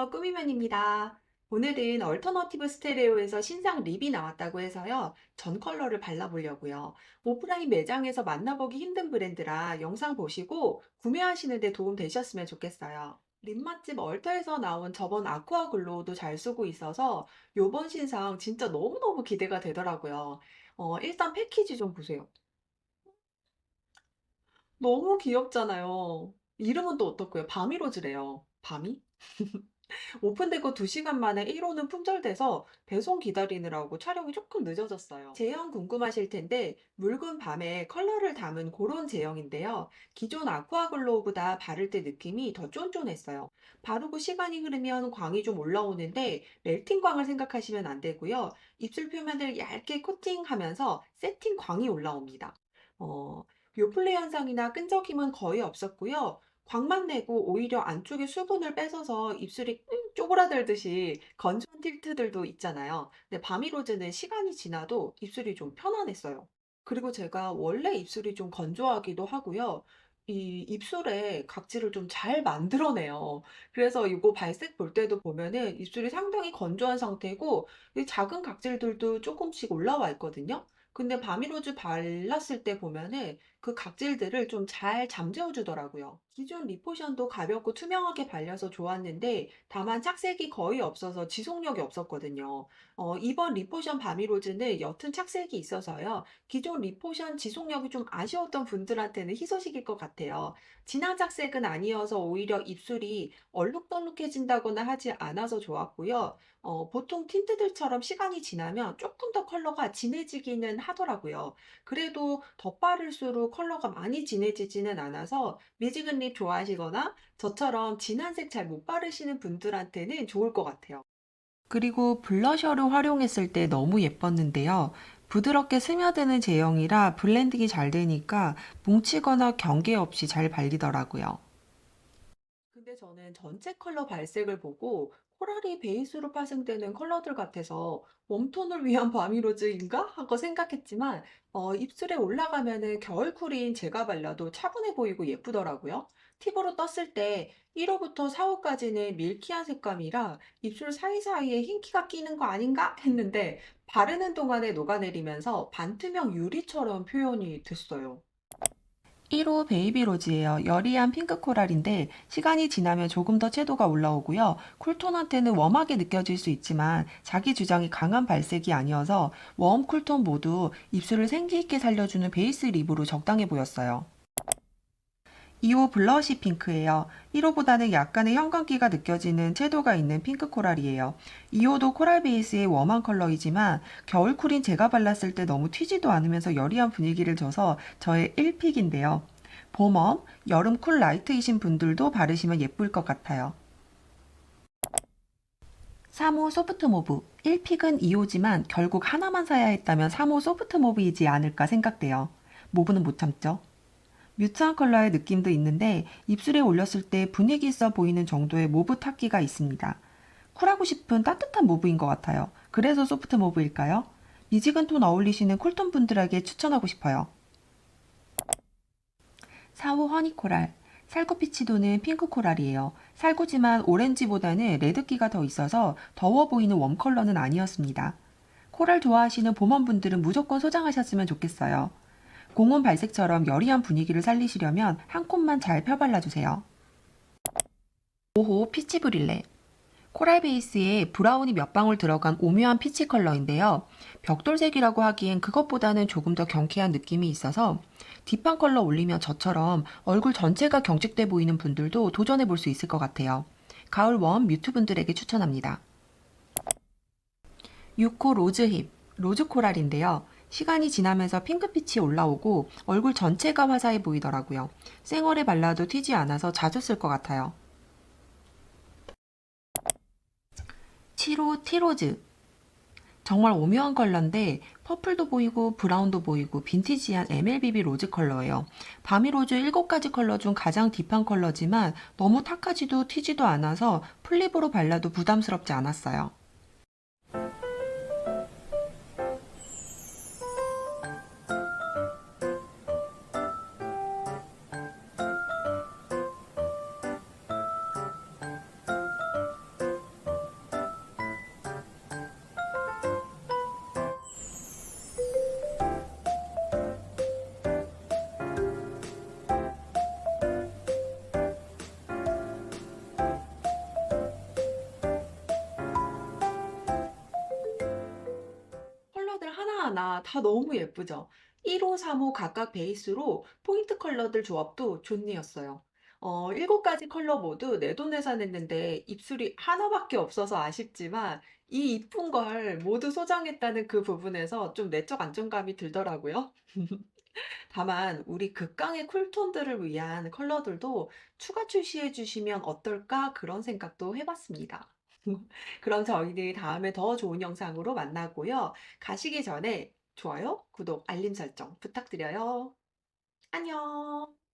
안녕하세요. 꾸미면입니다. 오늘은 얼터너티브 스테레오에서 신상 립이 나왔다고 해서요. 전 컬러를 발라보려고요. 오프라인 매장에서 만나보기 힘든 브랜드라 영상 보시고 구매하시는 데 도움 되셨으면 좋겠어요. 립 맛집 얼터에서 나온 저번 아쿠아 글로우도 잘 쓰고 있어서 요번 신상 진짜 너무너무 기대가 되더라고요. 일단 패키지 좀 보세요. 너무 귀엽잖아요. 이름은 또 어떻고요? 바미로즈래요. 바미? 오픈되고 2시간 만에 1호는 품절돼서 배송 기다리느라고 촬영이 조금 늦어졌어요. 제형 궁금하실 텐데 묽은 밤에 컬러를 담은 그런 제형인데요. 기존 아쿠아글로우보다 바를 때 느낌이 더 쫀쫀했어요. 바르고 시간이 흐르면 광이 좀 올라오는데 멜팅 광을 생각하시면 안 되고요. 입술 표면을 얇게 코팅하면서 세팅 광이 올라옵니다. 어, 요플레 현상이나 끈적임은 거의 없었고요. 광만 내고 오히려 안쪽에 수분을 뺏어서 입술이 쪼그라들듯이 건조한 틴트들도 있잖아요. 근데 바미로즈는 시간이 지나도 입술이 좀 편안했어요. 그리고 제가 원래 입술이 좀 건조하기도 하고요. 이 입술에 각질을 좀 잘 만들어내요. 그래서 이거 발색 볼 때도 보면은 입술이 상당히 건조한 상태고 이 작은 각질들도 조금씩 올라와 있거든요. 근데 바미로즈 발랐을 때 보면은 그 각질들을 좀 잘 잠재워 주더라고요. 기존 리포션도 가볍고 투명하게 발려서 좋았는데 다만 착색이 거의 없어서 지속력이 없었거든요. 이번 리포션 바미로즈는 옅은 착색이 있어서요. 기존 리포션 지속력이 좀 아쉬웠던 분들한테는 희소식일 것 같아요. 진한 착색은 아니어서 오히려 입술이 얼룩덜룩해진다거나 하지 않아서 좋았고요. 보통 틴트들처럼 시간이 지나면 조금 더 컬러가 진해지기는 하더라고요. 그래도 덧바를수록 컬러가 많이 진해지지는 않아서 미지근 립 좋아하시거나 저처럼 진한 색 잘 못 바르시는 분들한테는 좋을 것 같아요. 그리고 블러셔를 활용했을 때 너무 예뻤는데요. 부드럽게 스며드는 제형이라 블렌딩이 잘 되니까 뭉치거나 경계 없이 잘 발리더라고요. 근데 저는 전체 컬러 발색을 보고 코랄이 베이스로 파생되는 컬러들 같아서 웜톤을 위한 바미로즈인가 하고 생각했지만 입술에 올라가면은 겨울쿨인 제가 발라도 차분해 보이고 예쁘더라고요. 팁으로 떴을 때 1호부터 4호까지는 밀키한 색감이라 입술 사이사이에 흰기가 끼는 거 아닌가 했는데 바르는 동안에 녹아내리면서 반투명 유리처럼 표현이 됐어요. 1호 베이비 로즈예요. 여리한 핑크 코랄인데 시간이 지나면 조금 더 채도가 올라오고요. 쿨톤한테는 웜하게 느껴질 수 있지만 자기 주장이 강한 발색이 아니어서 웜, 쿨톤 모두 입술을 생기 있게 살려주는 베이스 립으로 적당해 보였어요. 2호 블러쉬 핑크예요. 1호보다는 약간의 형광기가 느껴지는 채도가 있는 핑크 코랄이에요. 2호도 코랄 베이스의 웜한 컬러이지만 겨울 쿨인 제가 발랐을 때 너무 튀지도 않으면서 여리한 분위기를 줘서 저의 1픽인데요. 봄웜, 여름 쿨 라이트이신 분들도 바르시면 예쁠 것 같아요. 3호 소프트 모브. 1픽은 2호지만 결국 하나만 사야 했다면 3호 소프트 모브이지 않을까 생각돼요. 모브는 못 참죠. 뮤트한 컬러의 느낌도 있는데 입술에 올렸을 때 분위기 있어 보이는 정도의 모브 탁기가 있습니다. 쿨하고 싶은 따뜻한 모브인 것 같아요. 그래서 소프트 모브일까요? 미지근 톤 어울리시는 쿨톤 분들에게 추천하고 싶어요. 4호 허니코랄. 살구빛이 도는 핑크 코랄이에요. 살구지만 오렌지보다는 레드기가 더 있어서 더워 보이는 웜 컬러는 아니었습니다. 코랄 좋아하시는 봄원분들은 무조건 소장하셨으면 좋겠어요. 공원 발색처럼 여리한 분위기를 살리시려면 한 콧만 잘 펴발라주세요. 5호 피치 브릴레. 코랄 베이스에 브라운이 몇 방울 들어간 오묘한 피치 컬러인데요. 벽돌색이라고 하기엔 그것보다는 조금 더 경쾌한 느낌이 있어서 딥한 컬러 올리면 저처럼 얼굴 전체가 경직돼 보이는 분들도 도전해 볼 수 있을 것 같아요. 가을 웜 뮤트 분들에게 추천합니다. 6호 로즈힙, 로즈 코랄인데요. 시간이 지나면서 핑크빛이 올라오고 얼굴 전체가 화사해 보이더라고요. 생얼에 발라도 튀지 않아서 자주 쓸 것 같아요. 7호 티로즈. 정말 오묘한 컬러인데 퍼플도 보이고 브라운도 보이고 빈티지한 MLBB 로즈 컬러예요. 바미 로즈 7가지 컬러 중 가장 딥한 컬러지만 너무 탁하지도 튀지도 않아서 플립으로 발라도 부담스럽지 않았어요. 하나하나 다 너무 예쁘죠. 1호, 3호 각각 베이스로 포인트 컬러들 조합도 존니였어요. 7가지 컬러 모두 내돈내산했는데 입술이 하나밖에 없어서 아쉽지만 이 이쁜 걸 모두 소장했다는 그 부분에서 좀 내적 안정감이 들더라고요. 다만 우리 극강의 쿨톤들을 위한 컬러들도 추가 출시해 주시면 어떨까 그런 생각도 해 봤습니다. 그럼 저희는 다음에 더 좋은 영상으로 만나고요. 가시기 전에 좋아요, 구독, 알림 설정 부탁드려요. 안녕.